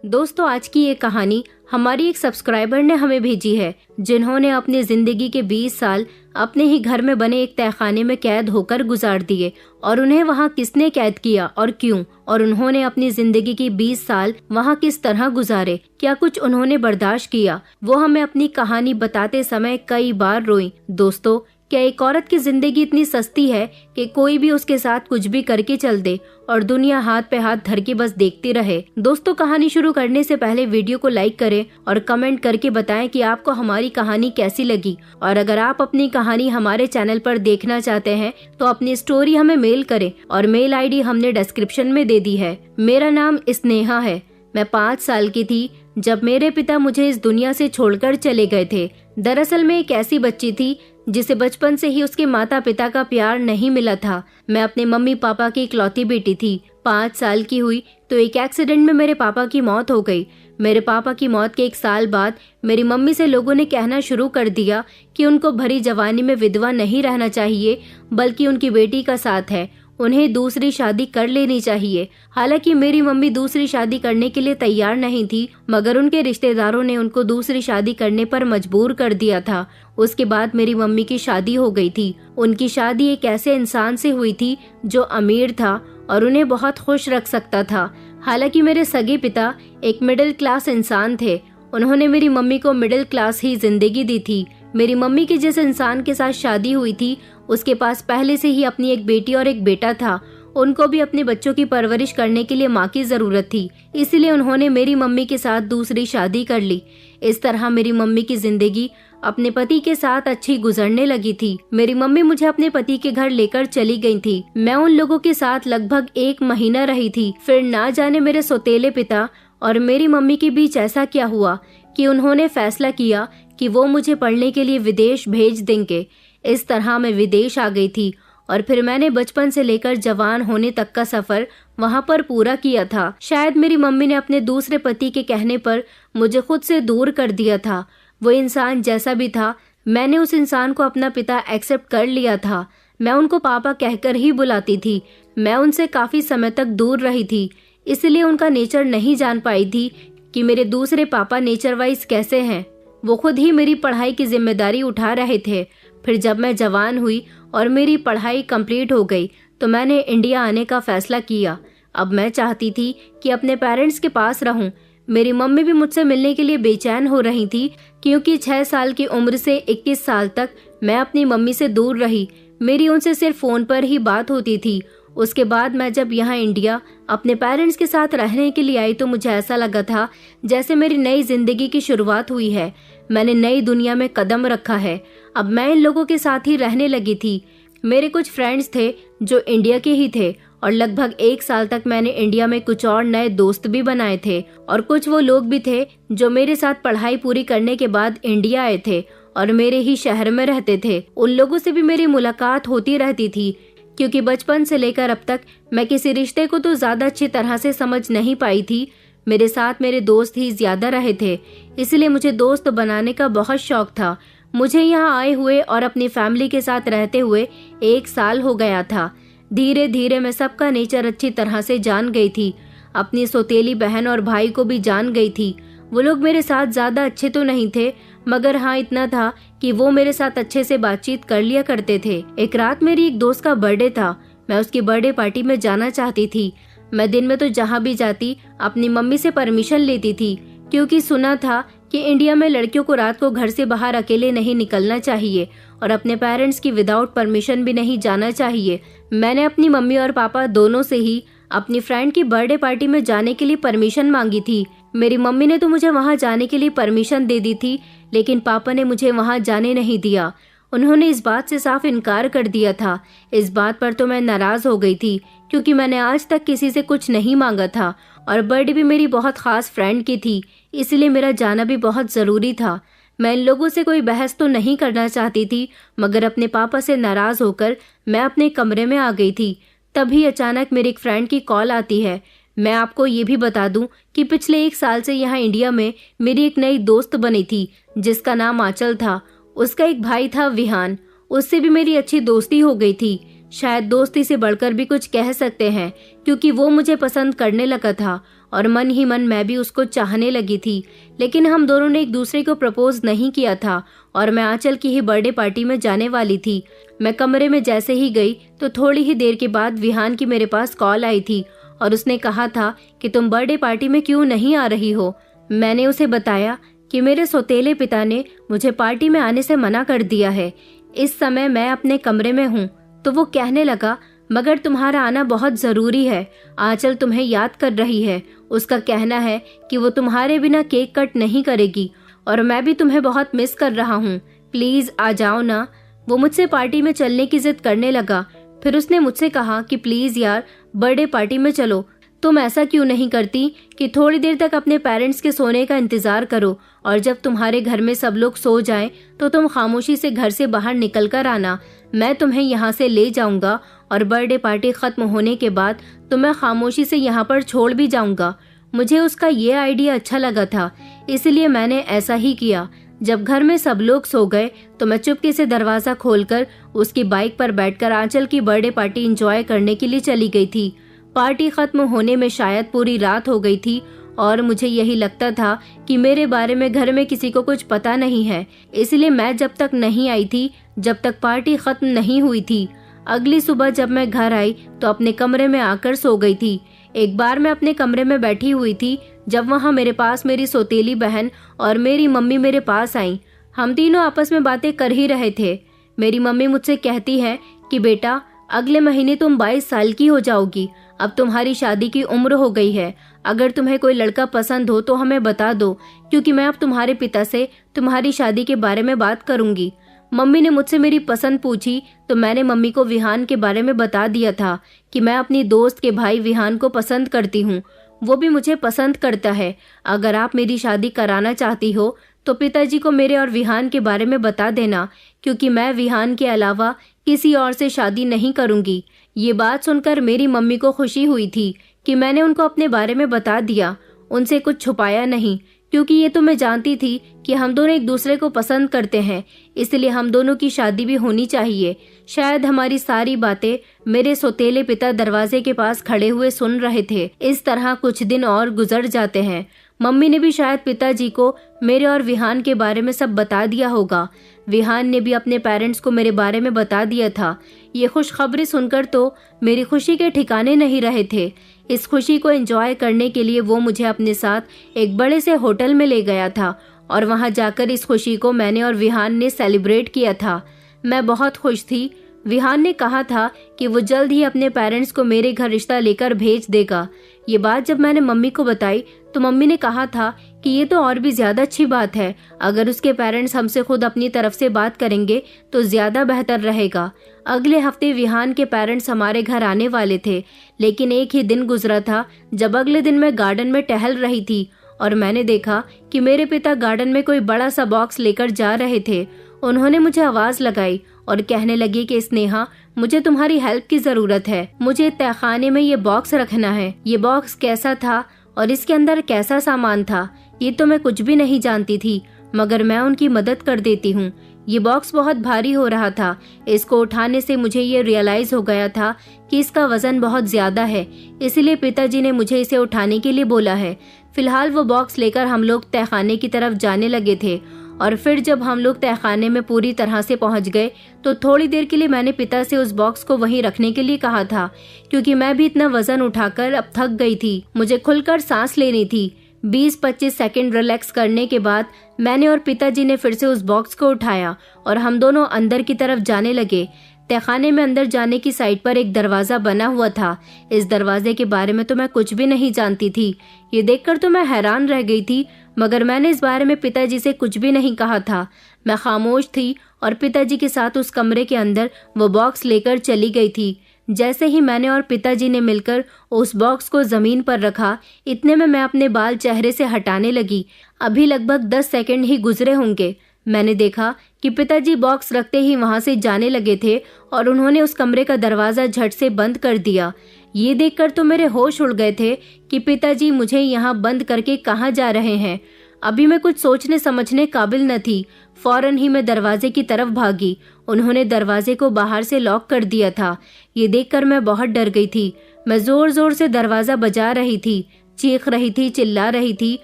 दोस्तों, आज की ये कहानी हमारी एक सब्सक्राइबर ने हमें भेजी है, जिन्होंने अपनी जिंदगी के 20 साल अपने ही घर में बने एक तहखाने में कैद होकर गुजार दिए। और उन्हें वहाँ किसने कैद किया और क्यों, और उन्होंने अपनी जिंदगी की 20 साल वहाँ किस तरह गुजारे, क्या कुछ उन्होंने बर्दाश्त किया, वो हमें अपनी कहानी बताते समय कई बार रोई। दोस्तों, क्या एक औरत की जिंदगी इतनी सस्ती है कि कोई भी उसके साथ कुछ भी करके चल दे और दुनिया हाथ पे हाथ धर के बस देखती रहे। दोस्तों, कहानी शुरू करने से पहले वीडियो को लाइक करें और कमेंट करके बताएं कि आपको हमारी कहानी कैसी लगी। और अगर आप अपनी कहानी हमारे चैनल पर देखना चाहते हैं तो अपनी स्टोरी हमें मेल करें, और मेल आईडी हमने डिस्क्रिप्शन में दे दी है। मेरा नाम स्नेहा है। मैं 5 साल की थी जब मेरे पिता मुझे इस दुनिया से छोड़कर चले गए थे। दरअसल मैं एक ऐसी बच्ची थी जिसे बचपन से ही उसके माता पिता का प्यार नहीं मिला था। मैं अपने मम्मी पापा की इकलौती बेटी थी। 5 साल की हुई तो एक एक्सीडेंट में मेरे पापा की मौत हो गई। मेरे पापा की मौत के 1 साल बाद मेरी मम्मी से लोगों ने कहना शुरू कर दिया कि उनको भरी जवानी में विधवा नहीं रहना चाहिए, बल्कि उनकी बेटी का साथ है, उन्हें दूसरी शादी कर लेनी चाहिए। हालांकि मेरी मम्मी दूसरी शादी करने के लिए तैयार नहीं थी, मगर उनके रिश्तेदारों ने उनको दूसरी शादी करने पर मजबूर कर दिया था। उसके बाद मेरी मम्मी की शादी हो गई थी। उनकी शादी एक ऐसे इंसान से हुई थी जो अमीर था और उन्हें बहुत खुश रख सकता था। हालांकि मेरे सगे पिता एक मिडिल क्लास इंसान थे। उन्होंने मेरी मम्मी को मिडिल क्लास ही जिंदगी दी थी। मेरी मम्मी की जिस इंसान के साथ शादी हुई थी उसके पास पहले से ही अपनी एक बेटी और एक बेटा था। उनको भी अपने बच्चों की परवरिश करने के लिए माँ की जरूरत थी, इसलिए उन्होंने मेरी मम्मी के साथ दूसरी शादी कर ली। इस तरह मेरी मम्मी की जिंदगी अपने पति के साथ अच्छी गुजरने लगी थी। मेरी मम्मी मुझे अपने पति के घर लेकर चली गई थी। मैं उन लोगों के साथ लगभग 1 महीना रही थी। फिर ना जाने मेरे सौतेले पिता और मेरी मम्मी के बीच ऐसा क्या हुआ कि उन्होंने फैसला किया कि वो मुझे पढ़ने के लिए विदेश भेज देंगे। इस तरह मैं विदेश आ गई थी और फिर मैंने बचपन से लेकर जवान होने तक का सफर वहाँ पर पूरा किया था। शायद मेरी मम्मी ने अपने दूसरे पति के कहने पर मुझे खुद से दूर कर दिया था। वो इंसान जैसा भी था, मैंने उस इंसान को अपना पिता एक्सेप्ट कर लिया था। मैं उनको पापा कहकर ही बुलाती थी। मैं उनसे काफी समय तक दूर रही थी, इसलिए उनका नेचर नहीं जान पाई थी कि मेरे दूसरे पापा नेचर वाइज कैसे हैं। वो खुद ही मेरी पढ़ाई की जिम्मेदारी उठा रहे थे। फिर जब मैं जवान हुई और मेरी पढ़ाई कंप्लीट हो गई तो मैंने इंडिया आने का फैसला किया। अब मैं चाहती थी कि अपने पेरेंट्स के पास रहूं। मेरी मम्मी भी मुझसे मिलने के लिए बेचैन हो रही थी, क्योंकि 6 साल की उम्र से 21 साल तक मैं अपनी मम्मी से दूर रही। मेरी उनसे सिर्फ फोन पर ही बात होती थी। उसके बाद मैं जब यहाँ इंडिया अपने पेरेंट्स के साथ रहने के लिए आई तो मुझे ऐसा लगा था जैसे मेरी नई जिंदगी की शुरुआत हुई है। मैंने नई दुनिया में कदम रखा है। अब मैं इन लोगों के साथ ही रहने लगी थी। मेरे कुछ फ्रेंड्स थे जो इंडिया के ही थे और लगभग 1 साल तक मैंने इंडिया में कुछ और नए दोस्त भी बनाए थे। और कुछ वो लोग भी थे जो मेरे साथ पढ़ाई पूरी करने के बाद इंडिया आए थे और मेरे ही शहर में रहते थे। उन लोगों से भी मेरी मुलाकात होती रहती थी, क्योंकि बचपन से लेकर अब तक मैं किसी रिश्ते को तो ज्यादा अच्छी तरह से समझ नहीं पाई थी। मेरे साथ मेरे दोस्त ही ज्यादा रहे थे, इसलिए मुझे दोस्त बनाने का बहुत शौक था। मुझे यहाँ आए हुए और अपनी फैमिली के साथ रहते हुए 1 साल हो गया था। धीरे धीरे मैं सबका नेचर अच्छी तरह से जान गई थी। अपनी सौतेली बहन और भाई को भी जान गई थी। वो लोग मेरे साथ ज्यादा अच्छे तो नहीं थे, मगर हाँ इतना था कि वो मेरे साथ अच्छे से बातचीत कर लिया करते थे। एक रात मेरी एक दोस्त का बर्थडे था। मैं उसकी बर्थडे पार्टी में जाना चाहती थी। मैं दिन में तो जहाँ भी जाती अपनी मम्मी से परमिशन लेती थी, क्योंकि सुना था कि इंडिया में लड़कियों को रात को घर से बाहर अकेले नहीं निकलना चाहिए और अपने पेरेंट्स की विदाउट परमिशन भी नहीं जाना चाहिए। मैंने अपनी मम्मी और पापा दोनों से ही अपनी फ्रेंड की बर्थडे पार्टी में जाने के लिए परमिशन मांगी थी। मेरी मम्मी ने तो मुझे वहां जाने के लिए परमिशन दे दी थी, लेकिन पापा ने मुझे वहां जाने नहीं दिया। उन्होंने इस बात से साफ इनकार कर दिया था। इस बात पर तो मैं नाराज हो गई थी, क्योंकि मैंने आज तक किसी से कुछ नहीं मांगा था और बर्थडे भी मेरी बहुत खास फ्रेंड की थी, इसलिए मेरा जाना भी बहुत जरूरी था। मैं इन लोगों से कोई बहस तो नहीं करना चाहती थी, मगर अपने पापा से नाराज होकर मैं अपने कमरे में आ गई थी। तभी अचानक मेरी एक फ्रेंड की कॉल आती है। मैं आपको ये भी बता दूं कि पिछले 1 साल से यहाँ इंडिया में मेरी एक नई दोस्त बनी थी, जिसका नाम आंचल था। उसका एक भाई था विहान, उससे भी मेरी अच्छी दोस्ती हो गई थी। शायद दोस्ती से बढ़कर भी कुछ कह सकते हैं, क्योंकि वो मुझे पसंद करने लगा था और मन ही मन मैं भी उसको चाहने लगी थी। लेकिन हम दोनों ने एक दूसरे को प्रपोज नहीं किया था और मैं आंचल की ही बर्थडे पार्टी में जाने वाली थी। मैं कमरे में जैसे ही गई तो थोड़ी ही देर के बाद विहान की मेरे पास कॉल आई थी और उसने कहा था कि तुम बर्थडे पार्टी में क्यों नहीं आ रही हो। मैंने उसे बताया कि मेरे सौतेले पिता ने मुझे पार्टी में आने से मना कर दिया है। इस समय मैं अपने कमरे में हूँ। तो वो कहने लगा, मगर तुम्हारा आना बहुत जरूरी है। आंचल तुम्हें याद कर रही है। उसका कहना है कि वो तुम्हारे बिना केक कट नहीं करेगी और मैं भी तुम्हें बहुत मिस कर रहा हूँ। प्लीज आ जाओ ना। वो मुझसे पार्टी में चलने की जिद करने लगा। फिर उसने मुझसे कहा कि प्लीज यार, बर्थडे पार्टी में चलो। तुम ऐसा क्यों नहीं करती कि थोड़ी देर तक अपने पेरेंट्स के सोने का इंतजार करो और जब तुम्हारे घर में सब लोग सो जाएं तो तुम खामोशी से घर से बाहर निकल कर आना। मैं तुम्हें यहाँ से ले जाऊंगा और बर्थडे पार्टी खत्म होने के बाद तुम्हें खामोशी से यहाँ पर छोड़ भी जाऊंगा। मुझे उसका ये आइडिया अच्छा लगा था, इसलिए मैंने ऐसा ही किया। जब घर में सब लोग सो गए तो मैं चुपके से दरवाजा खोलकर उसकी बाइक पर बैठकर आंचल की बर्थडे पार्टी एंजॉय करने के लिए चली गई थी। पार्टी खत्म होने में शायद पूरी रात हो गई थी और मुझे यही लगता था कि मेरे बारे में घर में किसी को कुछ पता नहीं है, इसलिए मैं जब तक नहीं आई थी जब तक पार्टी खत्म नहीं हुई थी। अगली सुबह जब मैं घर आई तो अपने कमरे में आकर सो गई थी। एक बार मैं अपने कमरे में बैठी हुई थी जब वहाँ मेरे पास मेरी सौतेली बहन और मेरी मम्मी मेरे पास आई। हम तीनों आपस में बातें कर ही रहे थे। मेरी मम्मी मुझसे कहती है कि बेटा, अगले महीने तुम 22 साल की हो जाओगी। अब तुम्हारी शादी की उम्र हो गई है। अगर तुम्हें कोई लड़का पसंद हो तो हमें बता दो, क्योंकि मैं अब तुम्हारे पिता से तुम्हारी शादी के बारे में बात करूंगी। मम्मी ने मुझसे मेरी पसंद पूछी तो मैंने मम्मी को विहान के बारे में बता दिया था कि मैं अपनी दोस्त के भाई विहान को पसंद करती हूँ। वो भी मुझे पसंद करता है। अगर आप मेरी शादी कराना चाहती हो तो पिताजी को मेरे और विहान के बारे में बता देना, क्योंकि मैं विहान के अलावा किसी और से शादी नहीं करूंगी। ये बात सुनकर मेरी मम्मी को खुशी हुई थी कि मैंने उनको अपने बारे में बता दिया, उनसे कुछ छुपाया नहीं, क्योंकि ये तो मैं जानती थी कि हम दोनों एक दूसरे को पसंद करते हैं, इसलिए हम दोनों की शादी भी होनी चाहिए। शायद हमारी सारी बातें मेरे सौतेले पिता दरवाजे के पास खड़े हुए सुन रहे थे। इस तरह कुछ दिन और गुजर जाते हैं। मम्मी ने भी शायद पिताजी को मेरे और विहान के बारे में सब बता दिया होगा। विहान ने भी अपने पेरेंट्स को मेरे बारे में बता दिया था। ये खुशखबरी सुनकर तो मेरी खुशी के ठिकाने नहीं रहे थे। इस खुशी को एंजॉय करने के लिए वो मुझे अपने साथ एक बड़े से होटल में ले गया था और वहां जाकर इस खुशी को मैंने और विहान ने सेलिब्रेट किया था। मैं बहुत खुश थी। विहान ने कहा था कि वो जल्द ही अपने पेरेंट्स को मेरे घर रिश्ता लेकर भेज देगा। ये बात जब मैंने मम्मी को बताई तो मम्मी ने कहा था कि ये तो और भी ज्यादा अच्छी बात है। अगर उसके पेरेंट्स हमसे खुद अपनी तरफ से बात करेंगे तो ज्यादा बेहतर रहेगा। अगले हफ्ते विहान के पेरेंट्स हमारे घर आने वाले थे, लेकिन एक ही दिन गुजरा था जब अगले दिन मैं गार्डन में टहल रही थी और मैंने देखा कि मेरे पिता गार्डन में कोई बड़ा सा बॉक्स लेकर जा रहे थे। उन्होंने मुझे आवाज लगाई और कहने लगी कि स्नेहा, मुझे तुम्हारी हेल्प की जरूरत है। मुझे तहखाने में ये बॉक्स रखना है। ये बॉक्स कैसा था और इसके अंदर कैसा सामान था ये तो मैं कुछ भी नहीं जानती थी, मगर मैं उनकी मदद कर देती हूँ। ये बॉक्स बहुत भारी हो रहा था। इसको उठाने से मुझे ये रियलाइज हो गया था कि इसका वजन बहुत ज्यादा है, इसलिए पिताजी ने मुझे इसे उठाने के लिए बोला है। फिलहाल वो बॉक्स लेकर हम लोग तहखाने की तरफ जाने लगे थे और फिर जब हम लोग तहखाने में पूरी तरह से पहुंच गए तो थोड़ी देर के लिए मैंने पिता से उस बॉक्स को वहीं रखने के लिए कहा था, क्योंकि मैं भी इतना वजन उठाकर अब थक गई थी। मुझे खुलकर सांस लेनी थी। 20-25 सेकंड रिलैक्स करने के बाद मैंने और पिताजी ने फिर से उस बॉक्स को उठाया और हम दोनों अंदर की तरफ जाने लगे। तहखाने में अंदर जाने की साइड पर एक दरवाजा बना हुआ था। इस दरवाजे के बारे में तो मैं कुछ भी नहीं जानती थी। ये देखकर तो मैं हैरान रह गई थी, मगर मैंने इस बारे में पिताजी से कुछ भी नहीं कहा था। मैं खामोश थी और पिताजी के साथ उस कमरे के अंदर वो बॉक्स लेकर चली गई थी। जैसे ही मैंने और पिताजी ने मिलकर उस बॉक्स को जमीन पर रखा, इतने में मैं अपने बाल चेहरे से हटाने लगी। अभी लगभग 10 सेकंड ही गुजरे होंगे। मैंने देखा कि पिताजी बॉक्स रखते ही वहां से जाने लगे थे और उन्होंने उस कमरे का दरवाजा झट से बंद कर दिया। ये देखकर तो मेरे होश उड़ गए थे कि पिताजी मुझे यहाँ बंद करके कहाँ जा रहे हैं। अभी मैं कुछ सोचने समझने काबिल न थी। फौरन ही मैं दरवाजे की तरफ भागी। उन्होंने दरवाजे को बाहर से लॉक कर दिया था। ये देखकर मैं बहुत डर गई थी। मैं जोर जोर से दरवाजा बजा रही थी। चीख रही थी, चिल्ला रही थी,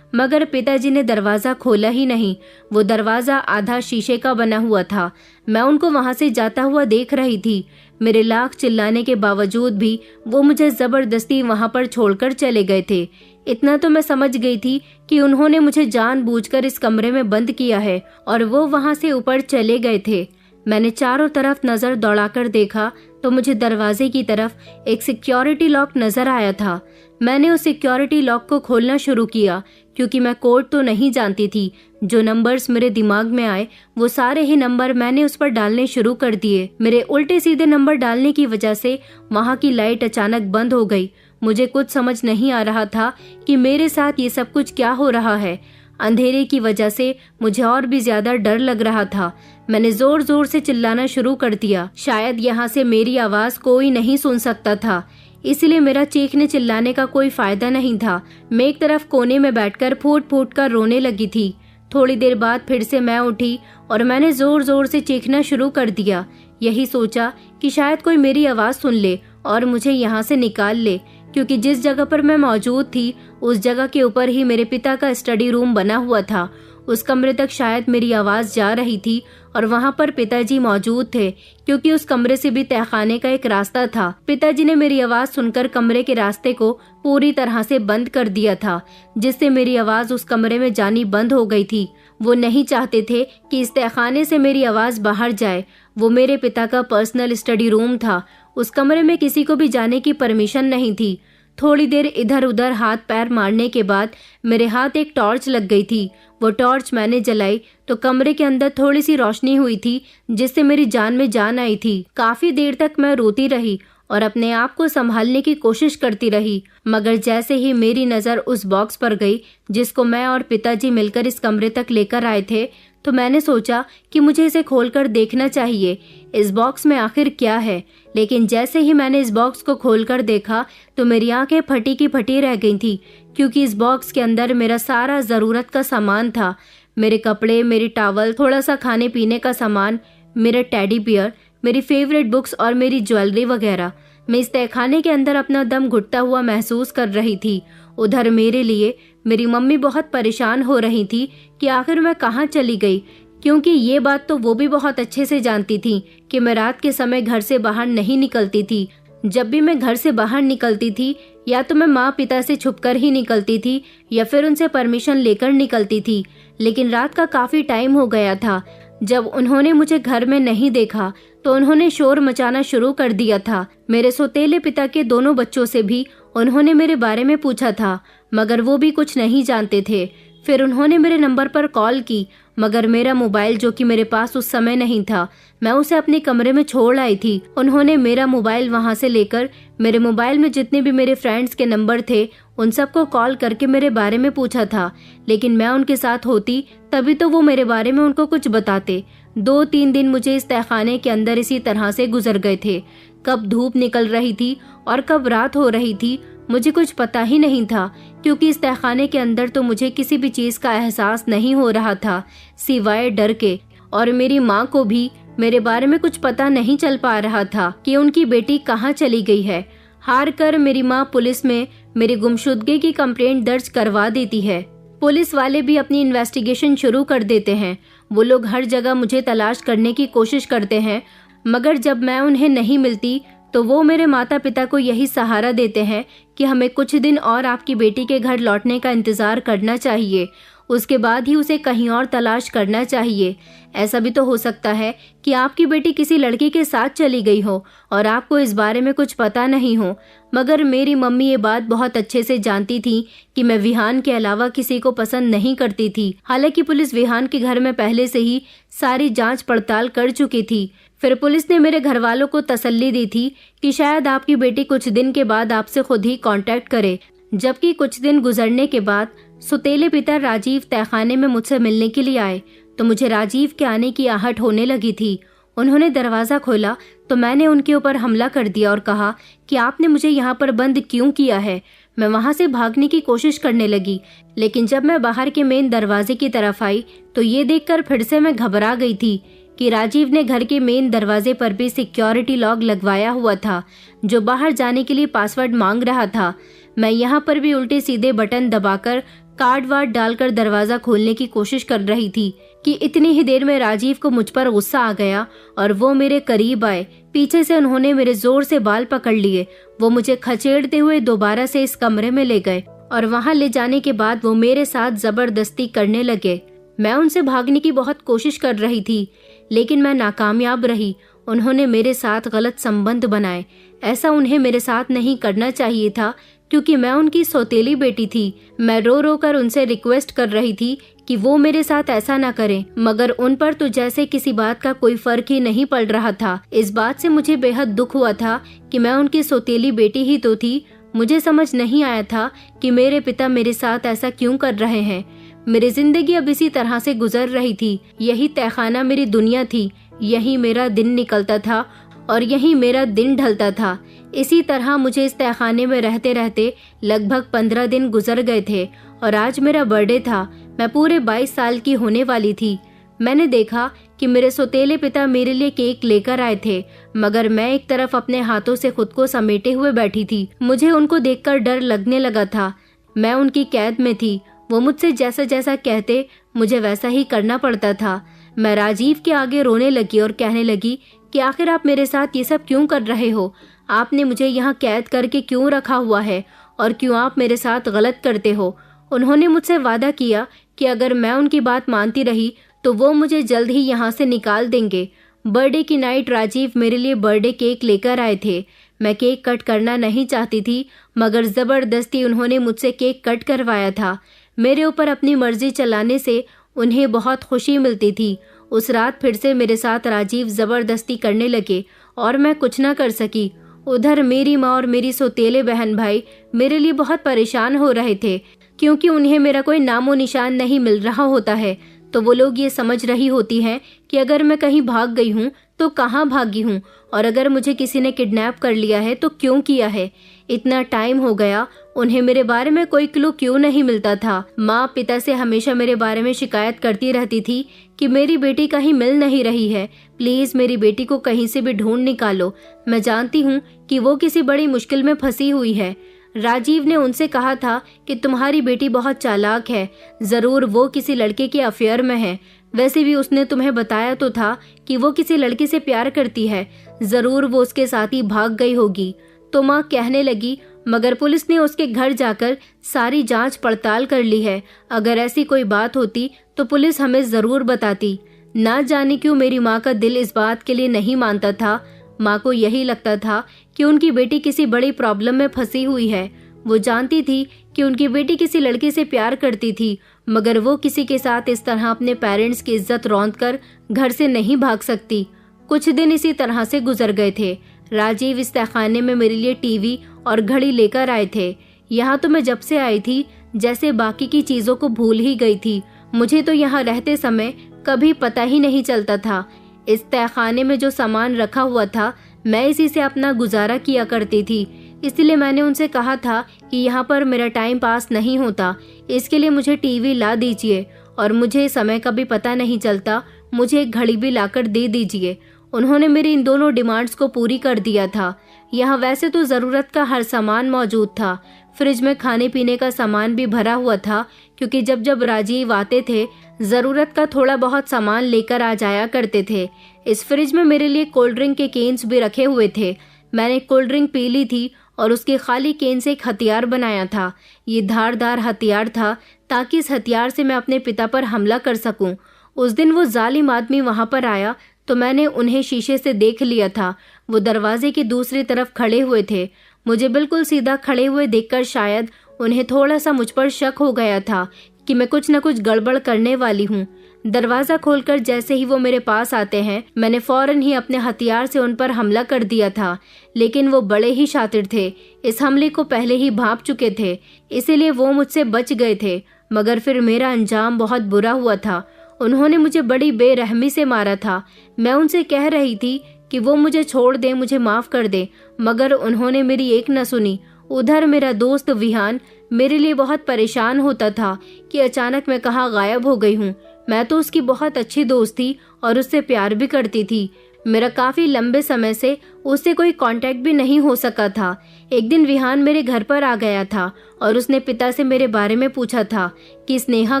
मगर पिताजी ने दरवाजा खोला ही नहीं। वो दरवाजा आधा शीशे का बना हुआ था। मैं उनको वहां से जाता हुआ देख रही थी। मेरे लाख चिल्लाने के बावजूद भी वो मुझे जबरदस्ती वहां पर छोड़कर चले गए थे। इतना तो मैं समझ गई थी कि उन्होंने मुझे जानबूझकर इस कमरे में बंद किया है और वो वहां से ऊपर चले गए थे। मैंने चारों तरफ नजर दौड़ाकर देखा तो मुझे दरवाजे की तरफ एक सिक्योरिटी लॉक नजर आया था। मैंने उस सिक्योरिटी लॉक को खोलना शुरू किया क्योंकि मैं कोड तो नहीं जानती थी। जो नंबर्स मेरे दिमाग में आए वो सारे ही नंबर मैंने उस पर डालने शुरू कर दिए। मेरे उल्टे सीधे नंबर डालने की वजह से वहां की लाइट अचानक बंद हो गई। मुझे कुछ समझ नहीं आ रहा था कि मेरे साथ ये सब कुछ क्या हो रहा है। अंधेरे की वजह से मुझे और भी ज्यादा डर लग रहा था। मैंने जोर जोर से चिल्लाना शुरू कर दिया। शायद यहाँ से मेरी आवाज कोई नहीं सुन सकता था, इसलिए मेरा चीखने चिल्लाने का कोई फायदा नहीं था। मैं एक तरफ कोने में बैठकर फूट फूट कर रोने लगी थी। थोड़ी देर बाद फिर से मैं उठी और मैंने जोर जोर से चीखना शुरू कर दिया। यही सोचा कि शायद कोई मेरी आवाज सुन ले और मुझे यहाँ से निकाल ले, क्योंकि जिस जगह पर मैं मौजूद थी उस जगह के ऊपर ही मेरे पिता का स्टडी रूम बना हुआ था। उस कमरे तक शायद मेरी आवाज जा रही थी और वहां पर पिताजी मौजूद थे, क्योंकि उस कमरे से भी तहखाने का एक रास्ता था। पिताजी ने मेरी आवाज सुनकर कमरे के रास्ते को पूरी तरह से बंद कर दिया था, जिससे मेरी आवाज उस कमरे में जानी बंद हो गई थी। वो नहीं चाहते थे कि इस तहखाने से मेरी आवाज बाहर जाए। वो मेरे पिता का पर्सनल स्टडी रूम था। उस कमरे में किसी को भी जाने की परमिशन नहीं थी। थोड़ी देर इधर उधर हाथ पैर मारने के बाद मेरे हाथ एक टॉर्च लग गई थी। वो टॉर्च मैंने जलाई तो कमरे के अंदर थोड़ी सी रोशनी हुई थी, जिससे मेरी जान में जान आई थी। काफी देर तक मैं रोती रही और अपने आप को संभालने की कोशिश करती रही, मगर जैसे ही मेरी नजर उस बॉक्स पर गई जिसको मैं और पिताजी मिलकर इस कमरे तक लेकर आए थे, तो मैंने सोचा कि मुझे इसे खोलकर देखना चाहिए, इस बॉक्स में आखिर क्या है। लेकिन जैसे ही मैंने इस बॉक्स को खोलकर देखा तो मेरी आंखें फटी की फटी रह गई थी, क्योंकि इस बॉक्स के अंदर मेरा सारा जरूरत का सामान था। मेरे कपड़े, मेरी टॉवल, थोड़ा सा खाने पीने का सामान, मेरा टेडी बियर, मेरी फेवरेट बुक्स और मेरी ज्वेलरी वगैरह। मैं इस तहखाने के अंदर अपना दम घुटता हुआ महसूस कर रही थी। उधर मेरे लिए मेरी मम्मी बहुत परेशान हो रही थी कि आखिर मैं कहाँ चली गई, क्योंकि ये बात तो वो भी बहुत अच्छे से जानती थी कि मैं रात के समय घर से बाहर नहीं निकलती थी। जब भी मैं घर से बाहर निकलती थी या तो मैं माँ पिता से छुपकर ही निकलती थी या फिर उनसे परमिशन लेकर निकलती थी। लेकिन रात का काफी टाइम हो गया था। जब उन्होंने मुझे घर में नहीं देखा तो उन्होंने शोर मचाना शुरू कर दिया था। मेरे सौतेले पिता के दोनों बच्चों से भी उन्होंने मेरे बारे में पूछा था, मगर वो भी कुछ नहीं जानते थे। फिर उन्होंने मेरे नंबर पर कॉल की, मगर मेरा मोबाइल जो कि मेरे पास उस समय नहीं था, मैं उसे अपने कमरे में छोड़ आई थी। उन्होंने मेरा मोबाइल वहां से लेकर मेरे मोबाइल में जितने भी मेरे फ्रेंड्स के नंबर थे उन सबको कॉल करके मेरे बारे में पूछा था। लेकिन मैं उनके साथ होती तभी तो वो मेरे बारे में उनको कुछ बताते। 2-3 दिन मुझे इस तहखाने के अंदर इसी तरह से गुजर गए थे। कब धूप निकल रही थी और कब रात हो रही थी मुझे कुछ पता ही नहीं था, क्योंकि इस तहखाने के अंदर तो मुझे किसी भी चीज का एहसास नहीं हो रहा था सिवाय डर के। और मेरी माँ को भी मेरे बारे में कुछ पता नहीं चल पा रहा था कि उनकी बेटी कहाँ चली गई है। हार कर मेरी माँ पुलिस में मेरी गुमशुदगी की कंप्लेंट दर्ज करवा देती है। पुलिस वाले भी अपनी इन्वेस्टिगेशन शुरू कर देते हैं। वो लोग हर जगह मुझे तलाश करने की कोशिश करते हैं, मगर जब मैं उन्हें नहीं मिलती तो वो मेरे माता पिता को यही सहारा देते हैं कि हमें कुछ दिन और आपकी बेटी के घर लौटने का इंतजार करना चाहिए, उसके बाद ही उसे कहीं और तलाश करना चाहिए। ऐसा भी तो हो सकता है कि आपकी बेटी किसी लड़के के साथ चली गई हो और आपको इस बारे में कुछ पता नहीं हो। मगर मेरी मम्मी ये बात बहुत अच्छे से जानती थी कि मैं विहान के अलावा किसी को पसंद नहीं करती थी। हालांकि पुलिस विहान के घर में पहले से ही सारी जांच पड़ताल कर चुकी थी। फिर पुलिस ने मेरे घर वालों को तसल्ली दी थी कि शायद आपकी बेटी कुछ दिन के बाद आपसे खुद ही कांटेक्ट करे। जबकि कुछ दिन गुजरने के बाद सौतेले पिता राजीव तहखाने में मुझसे मिलने के लिए आए तो मुझे राजीव के आने की आहट होने लगी थी। उन्होंने दरवाजा खोला तो मैंने उनके ऊपर हमला कर दिया और कहा कि आपने मुझे यहाँ पर बंद क्यों किया है। मैं वहां से भागने की कोशिश करने लगी, लेकिन जब मैं बाहर के मेन दरवाजे की तरफ आई तो ये देखकर फिर से मैं घबरा गई थी कि राजीव ने घर के मेन दरवाजे पर भी सिक्योरिटी लॉक लगवाया हुआ था, जो बाहर जाने के लिए पासवर्ड मांग रहा था। मैं यहाँ पर भी उल्टे सीधे बटन दबाकर कार्ड वार्ड डालकर दरवाजा खोलने की कोशिश कर रही थी कि इतनी ही देर में राजीव को मुझ पर गुस्सा आ गया और वो मेरे करीब आए। पीछे से उन्होंने मेरे जोर से बाल पकड़ लिए। वो मुझे खचेड़ते हुए दोबारा से इस कमरे में ले गए और वहाँ ले जाने के बाद वो मेरे साथ जबरदस्ती करने लगे। मैं उनसे भागने की बहुत कोशिश कर रही थी, लेकिन मैं नाकामयाब रही। उन्होंने मेरे साथ गलत संबंध बनाए। ऐसा उन्हें मेरे साथ नहीं करना चाहिए था, क्योंकि मैं उनकी सौतेली बेटी थी। मैं रो रो कर उनसे रिक्वेस्ट कर रही थी कि वो मेरे साथ ऐसा ना करें, मगर उन पर तो जैसे किसी बात का कोई फर्क ही नहीं पड़ रहा था। इस बात से मुझे बेहद दुख हुआ था कि मैं उनकी सौतेली बेटी ही तो थी। मुझे समझ नहीं आया था कि मेरे पिता मेरे साथ ऐसा क्यों कर रहे हैं। मेरी जिंदगी अब इसी तरह से गुजर रही थी। यही तहखाना मेरी दुनिया थी। यही मेरा दिन निकलता था और यही मेरा दिन ढलता था। इसी तरह मुझे इस तहखाने में रहते रहते लगभग 15 दिन गुजर गए थे और आज मेरा बर्थडे था। मैं पूरे 22 साल की होने वाली थी। मैंने देखा कि मेरे सौतेले पिता मेरे लिए केक लेकर आए थे, मगर मैं एक तरफ अपने हाथों से खुद को समेटे हुए बैठी थी। मुझे उनको देखकर डर लगने लगा था। मैं उनकी कैद में थी। वो मुझसे जैसा जैसा कहते मुझे वैसा ही करना पड़ता था। मैं राजीव के आगे रोने लगी और कहने लगी कि आखिर आप मेरे साथ ये सब क्यों कर रहे हो? आपने मुझे यहाँ कैद करके क्यों रखा हुआ है और क्यों आप मेरे साथ गलत करते हो? उन्होंने मुझसे वादा किया कि अगर मैं उनकी बात मानती रही तो वो मुझे जल्द ही यहाँ से निकाल देंगे। बर्थडे की नाइट राजीव मेरे लिए बर्थडे केक लेकर आए थे। मैं केक कट करना नहीं चाहती थी, मगर जबरदस्ती उन्होंने मुझसे केक कट करवाया था। मेरे ऊपर अपनी मर्जी चलाने से उन्हें बहुत खुशी मिलती थी। उस रात फिर से मेरे साथ राजीव जबरदस्ती करने लगे और मैं कुछ न कर सकी। उधर मेरी माँ और मेरी सौतेले बहन भाई मेरे लिए बहुत परेशान हो रहे थे, क्योंकि उन्हें मेरा कोई नामो निशान नहीं मिल रहा होता है। तो वो लोग ये समझ रही होती हैं कि अगर मैं कहीं भाग गई हूँ तो कहाँ भागी हूँ, और अगर मुझे किसी ने किडनैप कर लिया है तो क्यों किया है। इतना टाइम हो गया, उन्हें मेरे बारे में कोई क्लू क्यों नहीं मिलता था। माँ पिता से हमेशा मेरे बारे में शिकायत करती रहती थी कि मेरी बेटी कहीं मिल नहीं रही है, प्लीज मेरी बेटी को कहीं से भी ढूंढ निकालो। मैं जानती हूँ कि वो किसी बड़ी मुश्किल में फंसी हुई है। राजीव ने उनसे कहा था कि तुम्हारी बेटी बहुत चालाक है, जरूर वो किसी लड़के के अफेयर में है। वैसे भी उसने तुम्हें बताया तो था कि वो किसी लड़के से प्यार करती है, जरूर वो उसके साथ ही भाग गई होगी। तो माँ कहने लगी, मगर पुलिस ने उसके घर जाकर सारी जांच पड़ताल कर ली है। अगर ऐसी कोई बात होती तो पुलिस हमें जरूर बताती। ना जाने क्यों मेरी माँ का दिल इस बात के लिए नहीं मानता था। माँ को यही लगता था कि उनकी बेटी किसी बड़ी प्रॉब्लम में फंसी हुई है। वो जानती थी कि उनकी बेटी किसी लड़के से प्यार करती थी, मगर वो किसी के साथ इस तरह अपने पेरेंट्स की इज्जत रौंद कर घर से नहीं भाग सकती। कुछ दिन इसी तरह से गुजर गए थे। राजीव इस तहखाने में मेरे लिए टीवी और घड़ी लेकर आए थे। यहाँ तो मैं जब से आई थी जैसे बाकी की चीजों को भूल ही गई थी। मुझे तो यहाँ रहते समय कभी पता ही नहीं चलता था। इस तहखाने में जो सामान रखा हुआ था मैं इसी से अपना गुजारा किया करती थी। इसलिए मैंने उनसे कहा था कि यहाँ पर मेरा टाइम पास नहीं होता, इसके लिए मुझे टीवी ला दीजिए और मुझे समय का भी पता नहीं चलता, मुझे एक घड़ी भी लाकर दे दीजिए। उन्होंने मेरी इन दोनों डिमांड्स को पूरी कर दिया था। यहाँ वैसे तो ज़रूरत का हर सामान मौजूद था। फ्रिज में खाने पीने का सामान भी भरा हुआ था, क्योंकि जब जब राजीव आते थे ज़रूरत का थोड़ा बहुत सामान लेकर आ जाया करते थे। इस फ्रिज में मेरे लिए कोल्ड ड्रिंक के केन्स भी रखे हुए थे। मैंने कोल्ड ड्रिंक पी ली थी और उसके खाली केन से एक हथियार बनाया था। ये धारदार हथियार था ताकि इस हथियार से मैं अपने पिता पर हमला कर सकूं। उस दिन वो जालिम आदमी वहां पर आया तो मैंने उन्हें शीशे से देख लिया था। वो दरवाजे की दूसरी तरफ खड़े हुए थे। मुझे बिल्कुल सीधा खड़े हुए देखकर शायद उन्हें थोड़ा सा मुझ पर शक हो गया था कि मैं कुछ न कुछ गड़बड़ करने वाली हूँ। दरवाजा खोलकर जैसे ही वो मेरे पास आते हैं मैंने फौरन ही अपने हथियार से उन पर हमला कर दिया था, लेकिन वो बड़े ही शातिर थे। इस हमले को पहले ही भांप चुके थे, इसीलिए वो मुझसे बच गए थे। मगर फिर मेरा अंजाम बहुत बुरा हुआ था। उन्होंने मुझे बड़ी बेरहमी से मारा था। मैं उनसे कह रही थी कि वो मुझे छोड़ दें, मुझे माफ कर दें, मगर उन्होंने मेरी एक न सुनी। उधर मेरा दोस्त विहान मेरे लिए बहुत परेशान होता था कि अचानक मैं कहाँ गायब हो गई हूँ। मैं तो उसकी बहुत अच्छी दोस्त थी और उससे प्यार भी करती थी। मेरा काफी लंबे समय से उससे कोई कांटेक्ट भी नहीं हो सका था। एक दिन विहान मेरे घर पर आ गया था और उसने पिता से मेरे बारे में पूछा था कि स्नेहा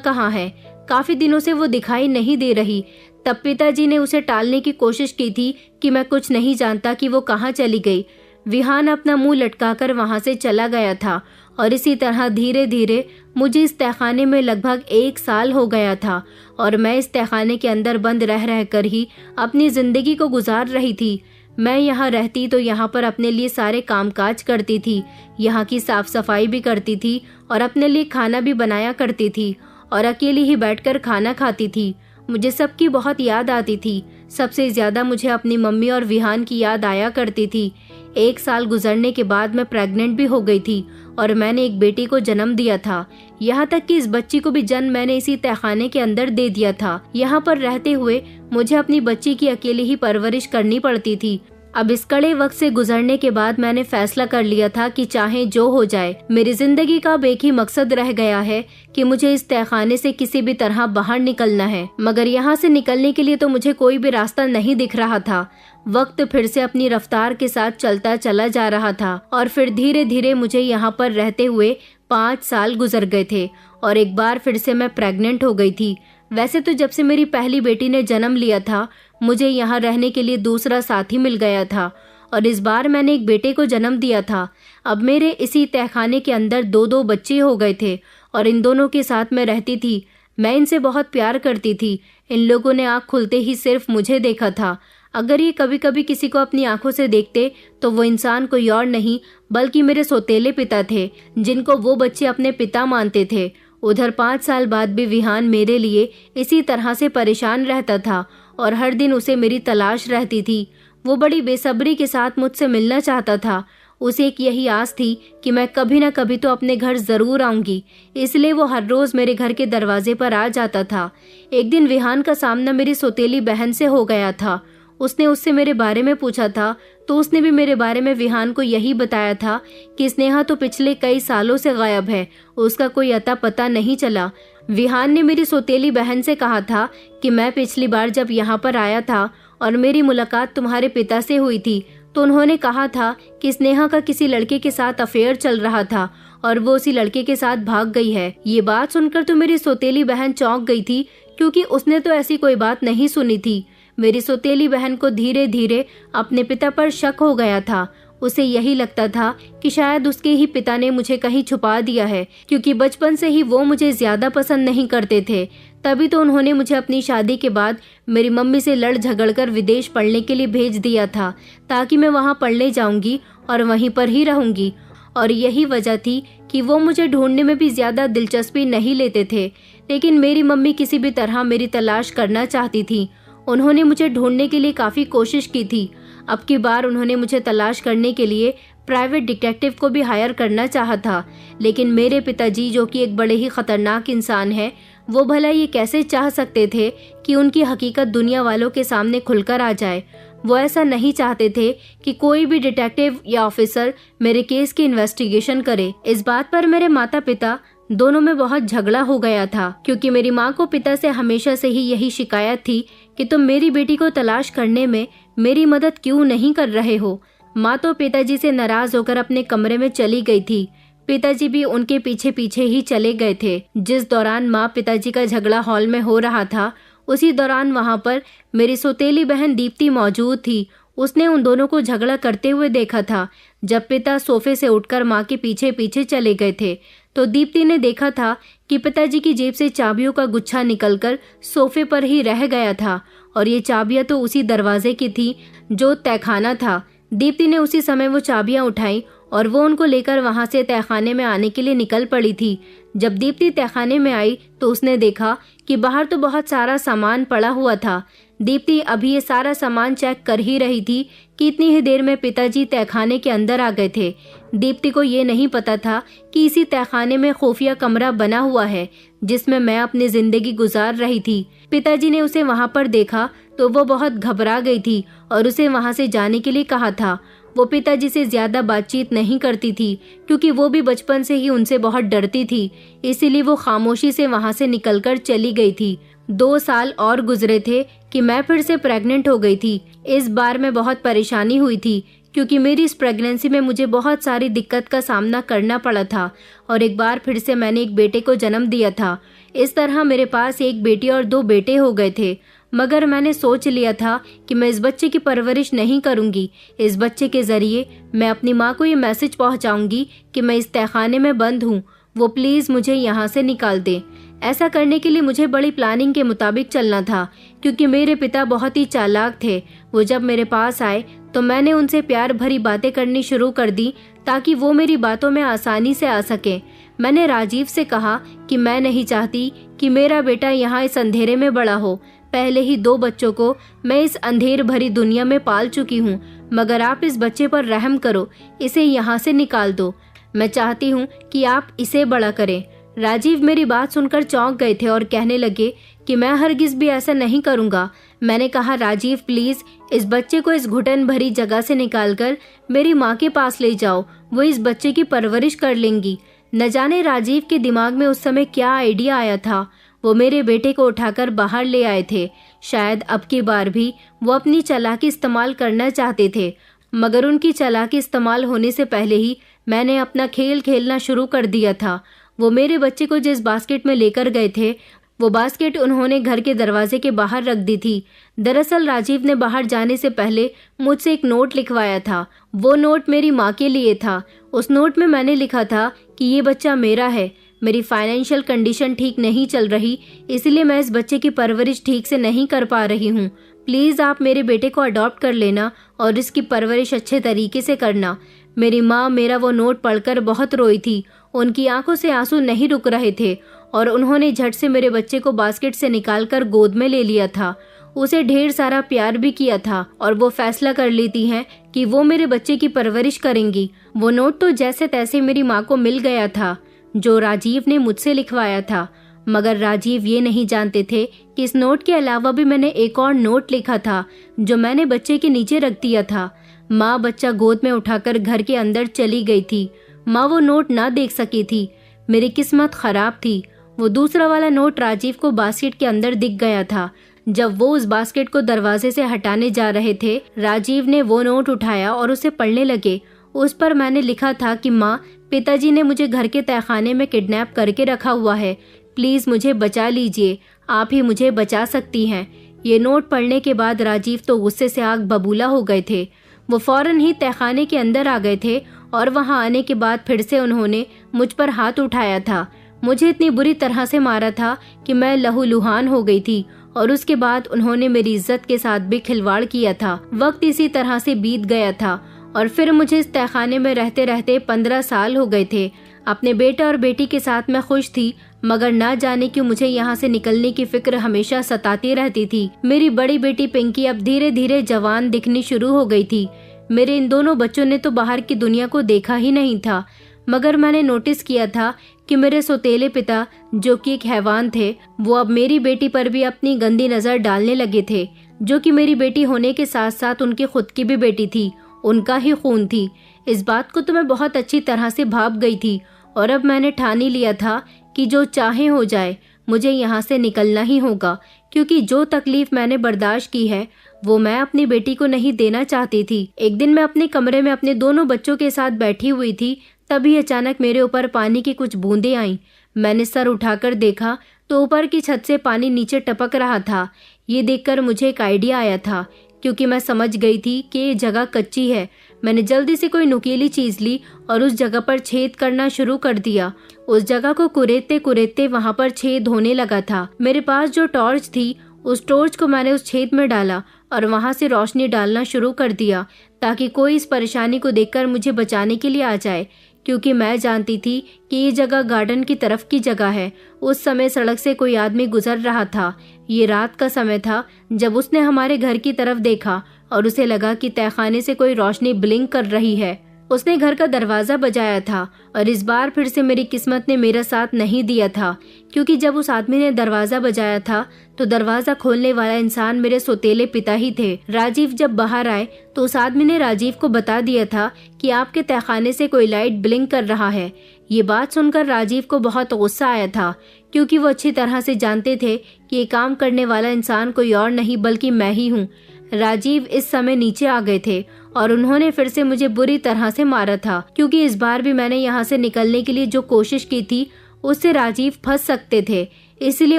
कहाँ है। काफी दिनों से वो दिखाई नहीं दे रही। तब पिताजी ने उसे टालने की कोशिश की थी कि मैं कुछ नहीं जानता कि वो कहाँ चली गई। विहान अपना मुंह लटकाकर वहां से चला गया था और इसी तरह धीरे धीरे मुझे इस तहखाने में लगभग 1 साल हो गया था और मैं इस तहखाने के अंदर बंद रह रहकर ही अपनी जिंदगी को गुजार रही थी। मैं यहाँ रहती तो यहाँ पर अपने लिए सारे कामकाज करती थी, यहाँ की साफ सफाई भी करती थी और अपने लिए खाना भी बनाया करती थी और अकेली ही बैठकर खाना खाती थी। मुझे सबकी बहुत याद आती थी। सबसे ज्यादा मुझे अपनी मम्मी और विहान की याद आया करती थी। 1 साल गुजरने के बाद मैं प्रेग्नेंट भी हो गई थी और मैंने एक बेटी को जन्म दिया था। यहाँ तक कि इस बच्ची को भी जन्म मैंने इसी तहखाने के अंदर दे दिया था। यहाँ पर रहते हुए मुझे अपनी बच्ची की अकेली ही परवरिश करनी पड़ती थी। अब इस कड़े वक्त से गुजरने के बाद मैंने फैसला कर लिया था कि चाहे जो हो जाए, मेरी जिंदगी का अब एक ही मकसद रह गया है कि मुझे इस तहखाने से किसी भी तरह बाहर निकलना है। मगर यहाँ से निकलने के लिए तो मुझे कोई भी रास्ता नहीं दिख रहा था। वक्त फिर से अपनी रफ्तार के साथ चलता चला जा रहा था और फिर धीरे धीरे मुझे यहाँ पर रहते हुए 5 साल गुजर गए थे और एक बार फिर से मैं प्रेग्नेंट हो गई थी। वैसे तो जब से मेरी पहली बेटी ने जन्म लिया था, मुझे यहाँ रहने के लिए दूसरा साथी मिल गया था और इस बार मैंने एक बेटे को जन्म दिया था। अब मेरे इसी तहखाने के अंदर 2 बच्चे हो गए थे और इन दोनों के साथ मैं रहती थी। मैं इनसे बहुत प्यार करती थी। इन लोगों ने आँख खुलते ही सिर्फ मुझे देखा था। अगर ये कभी कभी किसी को अपनी आंखों से देखते तो वो इंसान कोई और नहीं बल्कि मेरे सौतेले पिता थे, जिनको वो बच्चे अपने पिता मानते थे। उधर 5 साल बाद भी विहान मेरे लिए इसी तरह से परेशान रहता था और हर दिन उसे मेरी तलाश रहती थी। वो बड़ी बेसब्री के साथ मुझसे मिलना चाहता था। उसे एक यही आस थी कि मैं कभी न कभी तो अपने घर जरूर आऊंगी, इसलिए वो हर रोज मेरे घर के दरवाजे पर आ जाता था। एक दिन विहान का सामना मेरी सौतेली बहन से हो गया था। उसने उससे मेरे बारे में पूछा था तो उसने भी मेरे बारे में विहान को यही बताया था कि स्नेहा तो पिछले कई सालों से गायब है, उसका कोई अता पता नहीं चला। विहान ने मेरी सौतेली बहन से कहा था कि मैं पिछली बार जब यहाँ पर आया था और मेरी मुलाकात तुम्हारे पिता से हुई थी तो उन्होंने कहा था कि स्नेहा का किसी लड़के के साथ अफेयर चल रहा था और वो उसी लड़के के साथ भाग गई है। ये बात सुनकर तो मेरी सौतेली बहन चौंक गई थी, क्योंकि उसने तो ऐसी कोई बात नहीं सुनी थी। मेरी सौतेली बहन को धीरे धीरे अपने पिता पर शक हो गया था। उसे यही लगता था कि शायद उसके ही पिता ने मुझे कहीं छुपा दिया है, क्योंकि बचपन से ही वो मुझे ज्यादा पसंद नहीं करते थे। तभी तो उन्होंने मुझे अपनी शादी के बाद मेरी मम्मी से लड़ झगड़ कर विदेश पढ़ने के लिए भेज दिया था, ताकि मैं वहाँ पढ़ने जाऊंगी और वहीं पर ही रहूंगी। और यही वजह थी कि वो मुझे ढूंढने में भी ज्यादा दिलचस्पी नहीं लेते थे। लेकिन मेरी मम्मी किसी भी तरह मेरी तलाश करना चाहती थी। उन्होंने मुझे ढूंढने के लिए काफी कोशिश की थी। अब की बार उन्होंने मुझे तलाश करने के लिए प्राइवेट डिटेक्टिव को भी हायर करना चाहा था, लेकिन मेरे पिताजी, जो कि एक बड़े ही खतरनाक इंसान है, वो भला ये कैसे चाह सकते थे कि उनकी हकीकत दुनिया वालों के सामने खुलकर आ जाए। वो ऐसा नहीं चाहते थे कि कोई भी डिटेक्टिव या ऑफिसर मेरे केस की इन्वेस्टिगेशन करे। इस बात पर मेरे माता पिता दोनों में बहुत झगड़ा हो गया था, क्योंकि मेरी माँ को पिता से हमेशा से ही यही शिकायत थी कि तुम मेरी बेटी को तलाश करने में मेरी मदद क्यों नहीं कर रहे हो। माँ तो पिताजी से नाराज होकर अपने कमरे में चली गई थी। पिताजी भी उनके पीछे पीछे ही चले गए थे। जिस दौरान माँ पिताजी का झगड़ा हॉल में हो रहा था, उसी दौरान वहाँ पर मेरी सौतेली बहन दीप्ति मौजूद थी। उसने उन दोनों को झगड़ा करते हुए देखा था। जब पिता सोफे से उठकर माँ के पीछे पीछे चले गए थे तो दीप्ति ने देखा था कि पिताजी की जेब से चाबियों का गुच्छा निकलकर सोफे पर ही रह गया था, और ये चाबियां तो उसी दरवाजे की थी जो तहखाना था। दीप्ति ने उसी समय वो चाबियां उठाई और वो उनको लेकर वहां से तहखाने में आने के लिए निकल पड़ी थी। जब दीप्ति तहखाने में आई तो उसने देखा कि बाहर तो बहुत सारा सामान पड़ा हुआ था। दीप्ति अभी ये सारा सामान चेक कर ही रही थी कि इतनी ही देर में पिताजी तहखाने के अंदर आ गए थे। दीप्ति को ये नहीं पता था कि इसी तहखाने में खुफिया कमरा बना हुआ है जिसमें मैं अपनी जिंदगी गुजार रही थी। पिताजी ने उसे वहां पर देखा तो वो बहुत घबरा गई थी और उसे वहां से जाने के लिए कहा था। वो पिताजी से ज्यादा बातचीत नहीं करती थी, क्योंकि वो भी बचपन से ही उनसे बहुत डरती थी। इसीलिए वो खामोशी से वहां से निकलकर चली गई थी। 2 साल और गुजरे थे कि मैं फिर से प्रेग्नेंट हो गई थी। इस बार मैं बहुत परेशानी हुई थी क्योंकि मेरी इस प्रेगनेंसी में मुझे बहुत सारी दिक्कत का सामना करना पड़ा था और एक बार फिर से मैंने एक बेटे को जन्म दिया था। इस तरह मेरे पास एक बेटी और 2 बेटे हो गए थे। मगर मैंने सोच लिया था कि मैं इस बच्चे की परवरिश नहीं करूंगी। इस बच्चे के जरिए मैं अपनी माँ को ये मैसेज पहुंचाऊंगी कि मैं इस तहखाने में बंद हूँ, वो प्लीज़ मुझे यहाँ से निकाल दे। ऐसा करने के लिए मुझे बड़ी प्लानिंग के मुताबिक चलना था क्योंकि मेरे पिता बहुत ही चालाक थे। वो जब मेरे पास आए तो मैंने उनसे प्यार भरी बातें करनी शुरू कर दी ताकि वो मेरी बातों में आसानी से आ सके। मैंने राजीव से कहा कि मैं नहीं चाहती कि मेरा बेटा यहाँ इस अंधेरे में बड़ा हो। पहले ही 2 बच्चों को मैं इस अंधेर भरी दुनिया में पाल चुकी हूँ, मगर आप इस बच्चे पर रहम करो, इसे यहाँ से निकाल दो। मैं चाहती हूँ कि आप इसे बड़ा करें। राजीव मेरी बात सुनकर चौंक गए थे और कहने लगे कि मैं हरगिज भी ऐसा नहीं करूँगा। मैंने कहा, राजीव प्लीज इस बच्चे को इस घुटन भरी जगह से निकालकर मेरी माँ के पास ले जाओ, वो इस बच्चे की परवरिश कर लेंगी। न जाने राजीव के दिमाग में उस समय क्या आइडिया आया था। वो मेरे बेटे को उठाकर बाहर ले आए थे। शायद अब की बार भी वो अपनी चालाकी इस्तेमाल करना चाहते थे, मगर उनकी चालाकी इस्तेमाल होने से पहले ही मैंने अपना खेल खेलना शुरू कर दिया था। वो मेरे बच्चे को जिस बास्केट में लेकर गए थे वो बास्केट उन्होंने घर के दरवाजे के बाहर रख दी थी। दरअसल राजीव ने बाहर जाने से पहले मुझसे एक नोट लिखवाया था। वो नोट मेरी माँ के लिए था। उस नोट में मैंने लिखा था कि ये बच्चा मेरा है। मेरी फाइनेंशियल कंडीशन ठीक नहीं चल रही, इसलिए मैं इस बच्चे की परवरिश ठीक से नहीं कर पा रही हूँ। प्लीज़ आप मेरे बेटे को अडॉप्ट कर लेना और इसकी परवरिश अच्छे तरीके से करना। मेरी माँ मेरा वो नोट पढ़कर बहुत रोई थी। उनकी आंखों से आंसू नहीं रुक रहे थे और उन्होंने झट से मेरे बच्चे को बास्केट से निकालकर गोद में ले लिया था। उसे ढेर सारा प्यार भी किया था और वो फैसला कर लेती हैं कि वो मेरे बच्चे की परवरिश करेंगी। वो नोट तो जैसे तैसे मेरी माँ को मिल गया था जो राजीव ने मुझसे लिखवाया था, मगर राजीव ये नहीं जानते थे कि इस नोट के अलावा भी मैंने एक और नोट लिखा था जो मैंने बच्चे के नीचे रख दिया था। माँ बच्चा गोद में उठाकर घर के अंदर चली गई थी। माँ वो नोट ना देख सकी थी। मेरी किस्मत खराब थी। वो दूसरा वाला नोट राजीव को बास्केट के अंदर दिख गया था। जब वो उस बास्केट को दरवाजे से हटाने जा रहे थे, राजीव ने वो नोट उठाया और उसे पढ़ने लगे। उस पर मैंने लिखा था कि माँ, पिताजी ने मुझे घर के तहखाने में किडनैप करके रखा हुआ है। प्लीज मुझे बचा लीजिए, आप ही मुझे बचा सकती हैं। ये नोट पढ़ने के बाद राजीव तो गुस्से से आग बबूला हो गए थे। वो फौरन ही तहखाने के अंदर आ गए थे और वहां आने के बाद फिर से उन्होंने मुझ पर हाथ उठाया था। मुझे इतनी बुरी तरह से मारा था कि मैं लहूलुहान हो गई थी और उसके बाद उन्होंने मेरी इज्जत के साथ भी खिलवाड़ किया था। वक्त इसी तरह से बीत गया था और फिर मुझे इस तहखाने में रहते रहते 15 साल हो गए थे। अपने बेटे और बेटी के साथ मैं खुश थी, मगर ना जाने क्यों मुझे यहाँ से निकलने की फिक्र हमेशा सताती रहती थी। मेरी बड़ी बेटी पिंकी अब धीरे धीरे जवान दिखनी शुरू हो गई थी। मेरे इन दोनों बच्चों ने तो बाहर की दुनिया को देखा ही नहीं था, मगर मैंने नोटिस किया था कि मेरे सौतेले पिता, जो कि एक हैवान थे, वो अब मेरी बेटी पर भी अपनी गंदी नजर डालने लगे थे, जो कि मेरी बेटी होने के साथ साथ उनकी खुद की भी बेटी थी, उनका ही खून थी। इस बात को तो मैं बहुत अच्छी तरह से भाप गई थी और अब मैंने ठान ही लिया था कि जो चाहे हो जाए, मुझे यहाँ से निकलना ही होगा, क्योंकि जो तकलीफ मैंने बर्दाश्त की है वो मैं अपनी बेटी को नहीं देना चाहती थी। एक दिन मैं अपने कमरे में अपने दोनों बच्चों के साथ बैठी हुई थी, तभी अचानक मेरे ऊपर पानी की कुछ बूंदें आईं। मैंने सर उठाकर देखा तो ऊपर की छत से पानी नीचे टपक रहा था। ये देखकर मुझे एक आइडिया आया था, क्योंकि मैं समझ गई थी कि ये जगह कच्ची है। मैंने जल्दी से कोई नुकीली चीज ली और उस जगह पर छेद करना शुरू कर दिया। उस जगह को कुरेदते कुरेदते वहां पर छेद होने लगा था। मेरे पास जो टॉर्च थी, उस टॉर्च को मैंने उस छेद में डाला और वहां से रोशनी डालना शुरू कर दिया, ताकि कोई इस परेशानी को देखकर मुझे बचाने के लिए आ जाए, क्योंकि मैं जानती थी कि ये जगह गार्डन की तरफ की जगह है। उस समय सड़क से कोई आदमी गुजर रहा था। ये रात का समय था जब उसने हमारे घर की तरफ देखा और उसे लगा कि तहखाने से कोई रोशनी ब्लिंक कर रही है। उसने घर का दरवाजा बजाया था और इस बार फिर से मेरी किस्मत ने मेरा साथ नहीं दिया था, क्योंकि जब उस आदमी ने दरवाजा बजाया था तो दरवाजा खोलने वाला इंसान मेरे सौतेले पिता ही थे। राजीव जब बाहर आए तो उस आदमी ने राजीव को बता दिया था कि आपके तहखाने से कोई लाइट ब्लिंक कर रहा है। ये बात सुनकर राजीव को बहुत गुस्सा आया था, क्योंकि वो अच्छी तरह से जानते थे कि ये काम करने वाला इंसान कोई और नहीं बल्कि मैं ही हूँ। राजीव इस समय नीचे आ गए थे और उन्होंने फिर से मुझे बुरी तरह से मारा था, क्योंकि इस बार भी मैंने यहाँ से निकलने के लिए जो कोशिश की थी उससे राजीव फंस सकते थे, इसलिए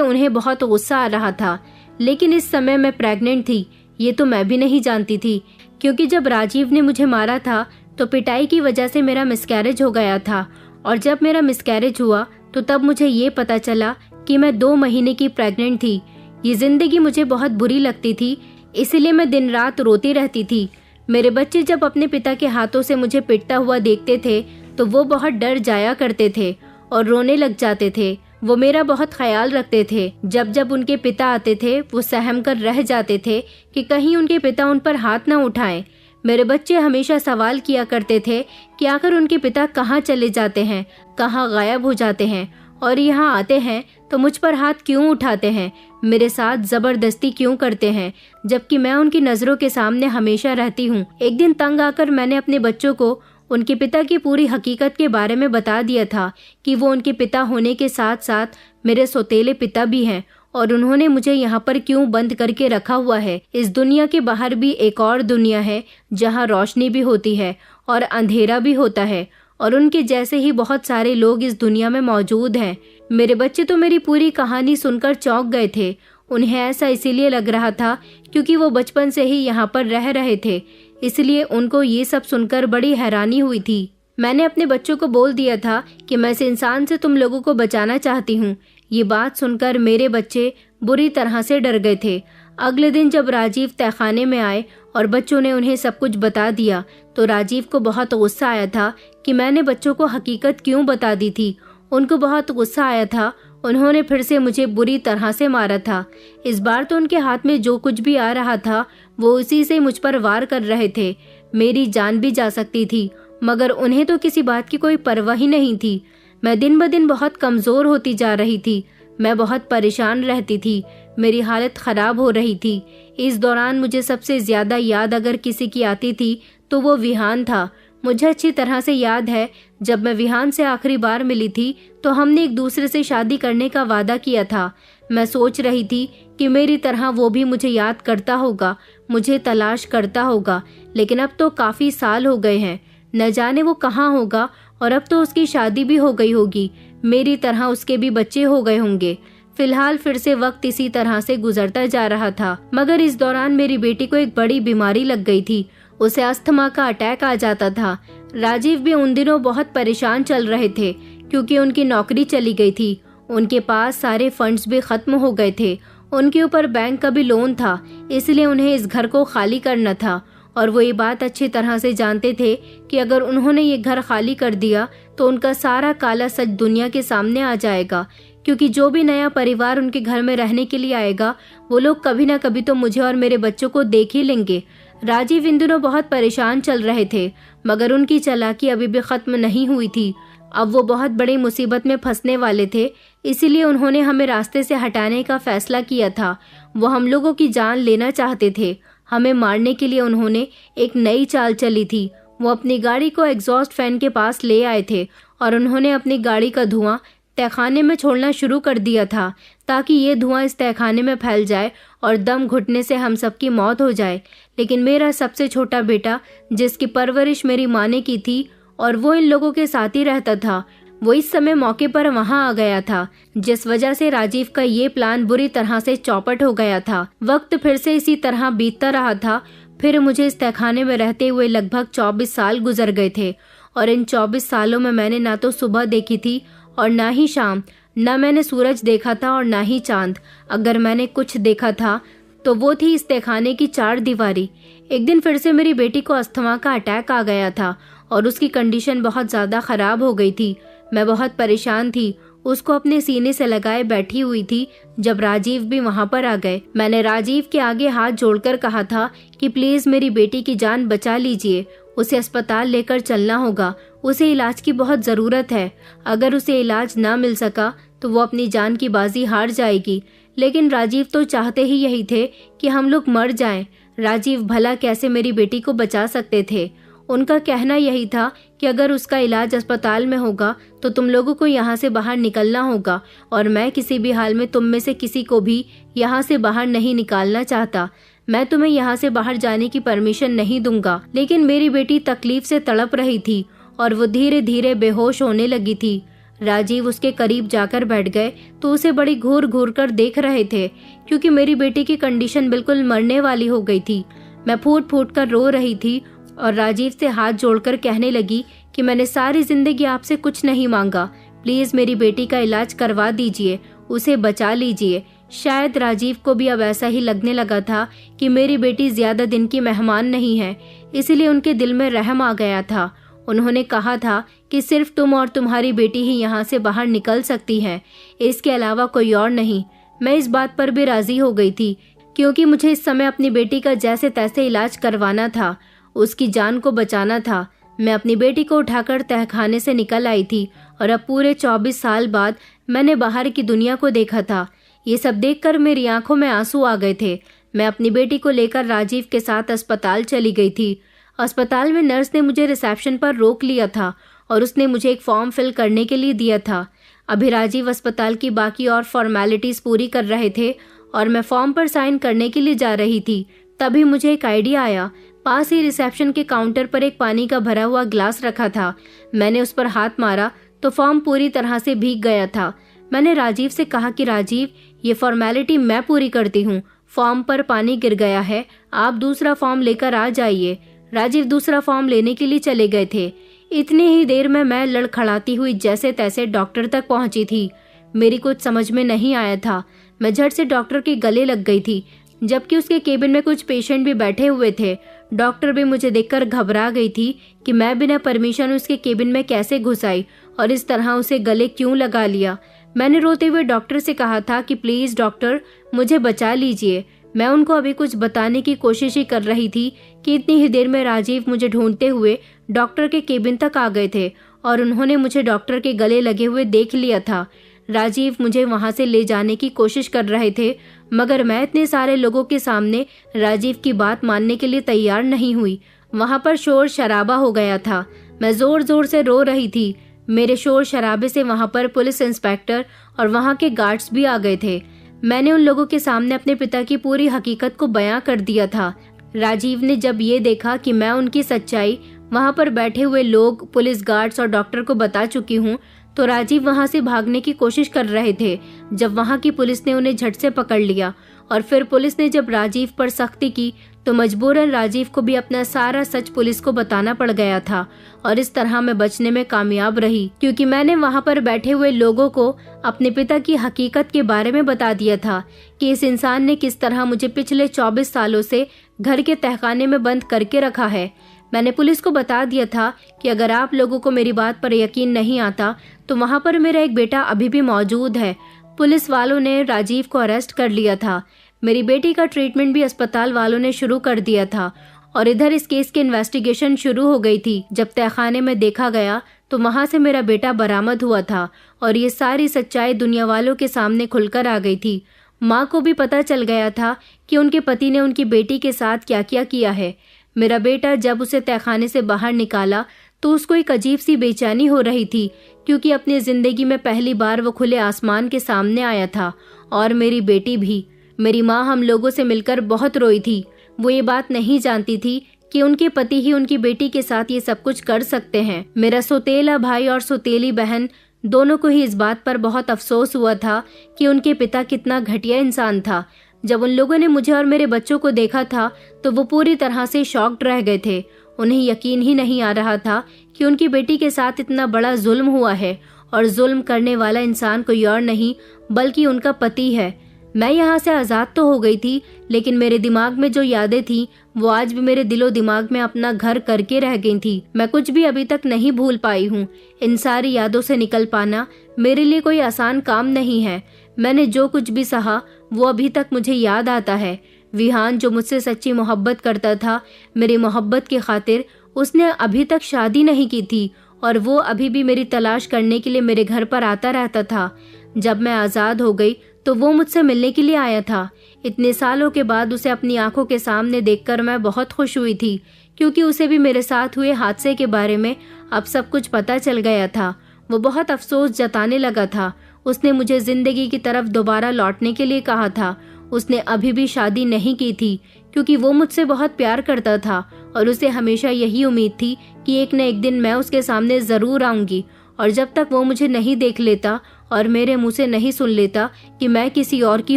उन्हें बहुत गुस्सा आ रहा था। लेकिन इस समय मैं प्रेग्नेंट थी, ये तो मैं भी नहीं जानती थी, क्योंकि जब राजीव ने मुझे मारा था तो पिटाई की वजह से मेरा मिसकैरेज हो गया था, और जब मेरा मिसकैरेज हुआ तो तब मुझे ये पता चला कि मैं 2 महीने की प्रेग्नेंट थी। ये जिंदगी मुझे बहुत बुरी लगती थी, इसलिए मैं दिन रात रोती रहती थी। मेरे बच्चे जब अपने पिता के हाथों से मुझे पिटता हुआ देखते थे तो वो बहुत डर जाया करते थे और रोने लग जाते थे। वो मेरा बहुत ख्याल रखते थे। जब जब उनके पिता आते थे वो सहम कर रह जाते थे कि कहीं उनके पिता उन पर हाथ न उठाएं। मेरे बच्चे हमेशा सवाल किया करते थे कि आखिर उनके पिता कहाँ चले जाते हैं, कहाँ गायब हो जाते हैं, और यहाँ आते हैं तो मुझ पर हाथ क्यों उठाते हैं, मेरे साथ जबरदस्ती क्यों करते हैं, जबकि मैं उनकी नजरों के सामने हमेशा रहती हूँ। एक दिन तंग आकर मैंने अपने बच्चों को उनके पिता की पूरी हकीकत के बारे में बता दिया था कि वो उनके पिता होने के साथ साथ मेरे सौतेले पिता भी हैं, और उन्होंने मुझे यहाँ पर क्यों बंद करके रखा हुआ है। इस दुनिया के बाहर भी एक और दुनिया है जहाँ रोशनी भी होती है और अंधेरा भी होता है, और उनके जैसे ही बहुत सारे लोग इस दुनिया में मौजूद हैं। मेरे बच्चे तो मेरी पूरी कहानी सुनकर चौंक गए थे। उन्हें ऐसा इसीलिए लग रहा था क्योंकि वो बचपन से ही यहाँ पर रह रहे थे, इसलिए उनको ये सब सुनकर बड़ी हैरानी हुई थी। मैंने अपने बच्चों को बोल दिया था कि मैं इस इंसान से तुम लोगों को बचाना चाहती हूँ। ये बात सुनकर मेरे बच्चे बुरी तरह से डर गए थे। अगले दिन जब राजीव तहखाने में आए और बच्चों ने उन्हें सब कुछ बता दिया तो राजीव को बहुत गुस्सा आया था कि मैंने बच्चों को हकीकत क्यों बता दी थी। उनको बहुत गुस्सा आया था। उन्होंने फिर से मुझे बुरी तरह से मारा था। इस बार तो उनके हाथ में जो कुछ भी आ रहा था वो उसी से मुझ पर वार कर रहे थे। मेरी जान भी जा सकती थी, मगर उन्हें तो किसी बात की कोई परवाह ही नहीं थी। मैं दिन ब दिन बहुत कमजोर होती जा रही थी। मैं बहुत परेशान रहती थी। मेरी हालत खराब हो रही थी। इस दौरान मुझे सबसे ज्यादा याद अगर किसी की आती थी तो वो विहान था। मुझे अच्छी तरह से याद है जब मैं विहान से आखिरी बार मिली थी तो हमने एक दूसरे से शादी करने का वादा किया था। मैं सोच रही थी कि मेरी तरह वो भी मुझे याद करता होगा, मुझे तलाश करता होगा, लेकिन अब तो काफी साल हो गए हैं। न जाने वो कहाँ होगा, और अब तो उसकी शादी भी हो गई होगी। मेरी तरह उसके भी बच्चे हो गए होंगे। फिलहाल फिर से वक्त इसी तरह से गुजरता जा रहा था, मगर इस दौरान मेरी बेटी को एक बड़ी बीमारी लग गई थी। उसे अस्थमा का अटैक आ जाता था। राजीव भी उन दिनों बहुत परेशान चल रहे थे क्योंकि उनकी नौकरी चली गई थी। उनके पास सारे फंड्स भी खत्म हो गए थे। उनके ऊपर बैंक का भी लोन था, इसलिए उन्हें इस घर को खाली करना था, और वो ये बात अच्छी तरह से जानते थे कि अगर उन्होंने ये घर खाली कर दिया तो उनका सारा काला सच दुनिया के सामने आ जाएगा, क्योंकि जो भी नया परिवार उनके घर में रहने के लिए आएगा वो लोग कभी ना कभी तो मुझे और मेरे बच्चों को देख ही लेंगे। राजीव इन दिनों बहुत परेशान चल रहे थे, मगर उनकी चालाकी अभी भी खत्म नहीं हुई थी। अब वो बहुत बड़ी मुसीबत में फंसने वाले थे, इसीलिए उन्होंने हमें रास्ते से हटाने का फैसला किया था। वो हम लोगों की जान लेना चाहते थे। हमें मारने के लिए उन्होंने एक नई चाल चली थी। वो अपनी गाड़ी को एग्जॉस्ट फैन के पास ले आए थे और उन्होंने अपनी गाड़ी का धुआं तहखाने में छोड़ना शुरू कर दिया था, ताकि ये धुआं इस तहखाने में फैल जाए और दम घुटने से हम सबकी मौत हो जाए। लेकिन मेरा सबसे छोटा बेटा, जिसकी परवरिश मेरी माँ ने की थी और वो इन लोगों के साथ ही रहता था, वो इस समय मौके पर वहाँ आ गया था, जिस वजह से राजीव का ये प्लान बुरी तरह से चौपट हो गया था। वक्त फिर से इसी तरह बीतता रहा था। फिर मुझे इस तहखाने में रहते हुए लगभग 24 साल गुजर गए थे, और इन 24 सालों में मैंने ना तो सुबह देखी थी और ना ही शाम। न मैंने सूरज देखा था और ना ही चांद। अगर मैंने कुछ देखा था तो वो थी इस तहखाने की 4 दीवारी। एक दिन फिर से मेरी बेटी को अस्थमा का अटैक आ गया था और उसकी कंडीशन बहुत ज़्यादा ख़राब हो गई थी। मैं बहुत परेशान थी, उसको अपने सीने से लगाए बैठी हुई थी जब राजीव भी वहाँ पर आ गए। मैंने राजीव के आगे हाथ जोड़कर कहा था कि प्लीज़ मेरी बेटी की जान बचा लीजिए, उसे अस्पताल लेकर चलना होगा, उसे इलाज की बहुत ज़रूरत है। अगर उसे इलाज ना मिल सका तो वो अपनी जान की बाजी हार जाएगी। लेकिन राजीव तो चाहते ही यही थे कि हम लोग मर जाएं। राजीव भला कैसे मेरी बेटी को बचा सकते थे। उनका कहना यही था कि अगर उसका इलाज अस्पताल में होगा तो तुम लोगों को यहाँ से बाहर निकलना होगा, और मैं किसी भी हाल में तुम में से किसी को भी यहाँ से बाहर नहीं निकालना चाहता। मैं तुम्हें यहाँ से बाहर जाने की परमिशन नहीं दूंगा। लेकिन मेरी बेटी तकलीफ से तड़प रही थी और वो धीरे धीरे बेहोश होने लगी थी। राजीव उसके करीब जाकर बैठ गए तो उसे बड़ी घूर घूर कर देख रहे थे, क्योंकि मेरी बेटी की कंडीशन बिल्कुल मरने वाली हो गई थी। मैं फूट फूट कर रो रही थी और राजीव से हाथ जोड़कर कहने लगी कि मैंने सारी जिंदगी आपसे कुछ नहीं मांगा, प्लीज मेरी बेटी का इलाज करवा दीजिए, उसे बचा लीजिए। शायद राजीव को भी अब ऐसा ही लगने लगा था कि मेरी बेटी ज्यादा दिन की मेहमान नहीं है, इसलिए उनके दिल में रहम आ गया था। उन्होंने कहा था कि सिर्फ तुम और तुम्हारी बेटी ही यहाँ से बाहर निकल सकती है, इसके अलावा कोई और नहीं। मैं इस बात पर भी राजी हो गई थी, क्योंकि मुझे इस समय अपनी बेटी का जैसे तैसे इलाज करवाना था, उसकी जान को बचाना था। मैं अपनी बेटी को उठाकर तहखाने से निकल आई थी और अब पूरे 24 साल बाद मैंने बाहर की दुनिया को देखा था। ये सब देखकर मेरी आंखों में आंसू आ गए थे। मैं अपनी बेटी को लेकर राजीव के साथ अस्पताल चली गई थी। अस्पताल में नर्स ने मुझे रिसेप्शन पर रोक लिया था और उसने मुझे एक फॉर्म फिल करने के लिए दिया था। अभी राजीव अस्पताल की बाकी और फॉर्मेलिटीज पूरी कर रहे थे और मैं फॉर्म पर साइन करने के लिए जा रही थी। तभी मुझे एक आइडिया आया। पास ही रिसेप्शन के काउंटर पर एक पानी का भरा हुआ ग्लास रखा था। मैंने उस पर हाथ मारा तो फॉर्म पूरी तरह से भीग गया था। मैंने राजीव से कहा कि राजीव, ये फॉर्मेलिटी मैं पूरी करती हूँ, फॉर्म पर पानी गिर गया है, आप दूसरा फॉर्म लेकर आ जाइए। राजीव दूसरा फॉर्म लेने के लिए चले गए थे। इतनी ही देर में मैं लड़खड़ाती हुई जैसे तैसे डॉक्टर तक पहुंची थी। मेरी कुछ समझ में नहीं आया था। मैं झट से डॉक्टर के गले लग गई थी, जबकि उसके केबिन में कुछ पेशेंट भी बैठे हुए थे। डॉक्टर भी मुझे देखकर घबरा गई थी कि मैं बिना परमिशन उसके केबिन में कैसे घुस आई और इस तरह उसे गले क्यों लगा लिया। मैंने रोते हुए डॉक्टर से कहा था कि प्लीज डॉक्टर, मुझे बचा लीजिए। मैं उनको अभी कुछ बताने की कोशिश ही कर रही थी कि इतनी ही देर में राजीव मुझे ढूंढते हुए डॉक्टर के केबिन तक आ गए थे और उन्होंने मुझे डॉक्टर के गले लगे हुए देख लिया था। राजीव मुझे वहां से ले जाने की कोशिश कर रहे थे, मगर मैं इतने सारे लोगों के सामने राजीव की बात मानने के लिए तैयार नहीं हुई। वहां पर शोर शराबा हो गया था। मैं जोर जोर से रो रही थी। मेरे शोर शराबे से वहां पर पुलिस इंस्पेक्टर और वहां के गार्ड्स भी आ गए थे। मैंने उन लोगों के सामने अपने पिता की पूरी हकीकत को बयां कर दिया था। राजीव ने जब ये देखा कि मैं उनकी सच्चाई वहां पर बैठे हुए लोग, पुलिस गार्ड्स और डॉक्टर को बता चुकी हूँ, तो राजीव वहां से भागने की कोशिश कर रहे थे। जब वहां की पुलिस ने उन्हें झट से पकड़ लिया और फिर पुलिस ने जब राजीव पर सख्ती की तो मजबूरन राजीव को भी अपना सारा सच पुलिस को बताना पड़ गया था और इस तरह मैं बचने में कामयाब रही, क्योंकि मैंने वहां पर बैठे हुए लोगों को अपने पिता की हकीकत के बारे में बता दिया था कि इस इंसान ने किस तरह मुझे पिछले 24 सालों से घर के तहखाने में बंद करके रखा है। मैंने पुलिस को बता दिया था कि अगर आप लोगों को मेरी बात पर यकीन नहीं आता तो वहां पर मेरा एक बेटा अभी भी मौजूद है। पुलिस वालों ने राजीव को अरेस्ट कर लिया था। मेरी बेटी का ट्रीटमेंट भी अस्पताल वालों ने शुरू कर दिया था और इधर इस केस की इन्वेस्टिगेशन शुरू हो गई थी। जब तहखाने में देखा गया तो वहां से मेरा बेटा बरामद हुआ था और ये सारी सच्चाई दुनिया वालों के सामने खुलकर आ गई थी। माँ को भी पता चल गया था कि उनके पति ने उनकी बेटी के साथ क्या क्या किया है। मेरा बेटा जब उसे तहखाने से बाहर निकाला तो उसको एक अजीब सी बेचैनी हो रही थी, क्योंकि अपनी जिंदगी में पहली बार वो खुले आसमान के सामने आया था। और मेरी बेटी भी। मेरी माँ हम लोगों से मिलकर बहुत रोई थी। वो ये बात नहीं जानती थी कि उनके पति ही उनकी बेटी के साथ ये सब कुछ कर सकते हैं। मेरा सौतेला भाई और सौतेली बहन दोनों को ही इस बात पर बहुत अफसोस हुआ था कि उनके पिता कितना घटिया इंसान था। जब उन लोगों ने मुझे और मेरे बच्चों को देखा था तो वो पूरी तरह से शॉक्ड रह गए थे। उन्हें यकीन ही नहीं आ रहा था कि उनकी बेटी के साथ इतना बड़ा जुल्म हुआ है और जुल्म करने वाला इंसान कोई और नहीं बल्कि उनका पति है। मैं यहाँ से आज़ाद तो हो गई थी, लेकिन मेरे दिमाग में जो यादें थी वो आज भी मेरे दिलो दिमाग में अपना घर करके रह गई थी। मैं कुछ भी अभी तक नहीं भूल पाई हूँ। इन सारी यादों से निकल पाना मेरे लिए कोई आसान काम नहीं है। मैंने जो कुछ भी सहा वो अभी तक मुझे याद आता है। विहान जो मुझसे सच्ची मोहब्बत करता था, मेरी मोहब्बत की खातिर उसने अभी तक शादी नहीं की थी और वो अभी भी मेरी तलाश करने के लिए मेरे घर पर आता रहता था। जब मैं आज़ाद हो गई तो वो मुझसे मिलने के लिए आया था। इतने सालों के बाद उसे अपनी आंखों के सामने देखकर मैं बहुत खुश हुई थी, क्योंकि उसे भी मेरे साथ हुए हादसे के बारे में अब सब कुछ पता चल गया था। वो बहुत अफसोस जताने लगा था। उसने मुझे जिंदगी की तरफ दोबारा लौटने के लिए कहा था। उसने अभी भी शादी नहीं की थी, क्योंकि वो मुझसे बहुत प्यार करता था और उसे हमेशा यही उम्मीद थी कि एक न एक दिन मैं उसके सामने ज़रूर आऊंगी। और जब तक वो मुझे नहीं देख लेता और मेरे मुंह से नहीं सुन लेता कि मैं किसी और की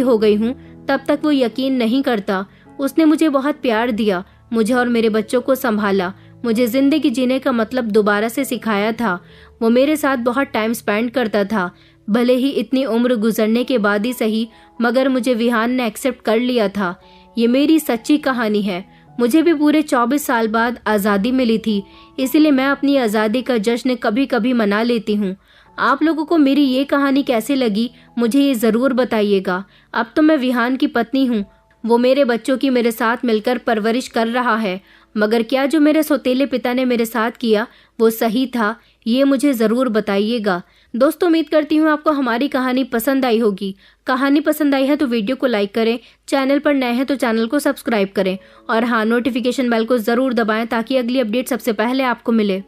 हो गई हूँ, तब तक वो यकीन नहीं करता। उसने मुझे बहुत प्यार दिया, मुझे और मेरे बच्चों को संभाला, मुझे जिंदगी जीने का मतलब दोबारा से सिखाया था। वो मेरे साथ बहुत टाइम स्पेंड करता था, भले ही इतनी उम्र गुजरने के बाद ही सही, मगर मुझे विहान ने एक्सेप्ट कर लिया था। ये मेरी सच्ची कहानी है। मुझे भी पूरे 24 साल बाद आज़ादी मिली थी, इसलिए मैं अपनी आज़ादी का जश्न कभी कभी मना लेती हूँ। आप लोगों को मेरी ये कहानी कैसी लगी, मुझे ये ज़रूर बताइएगा। अब तो मैं विहान की पत्नी हूँ, वो मेरे बच्चों की मेरे साथ मिलकर परवरिश कर रहा है, मगर क्या जो मेरे सौतेले पिता ने मेरे साथ किया वो सही था, ये मुझे ज़रूर बताइएगा। दोस्तों, उम्मीद करती हूँ आपको हमारी कहानी पसंद आई होगी। कहानी पसंद आई है तो वीडियो को लाइक करें, चैनल पर नए हैं तो चैनल को सब्सक्राइब करें और हाँ, नोटिफिकेशन बेल को ज़रूर दबाएं ताकि अगली अपडेट सबसे पहले आपको मिले।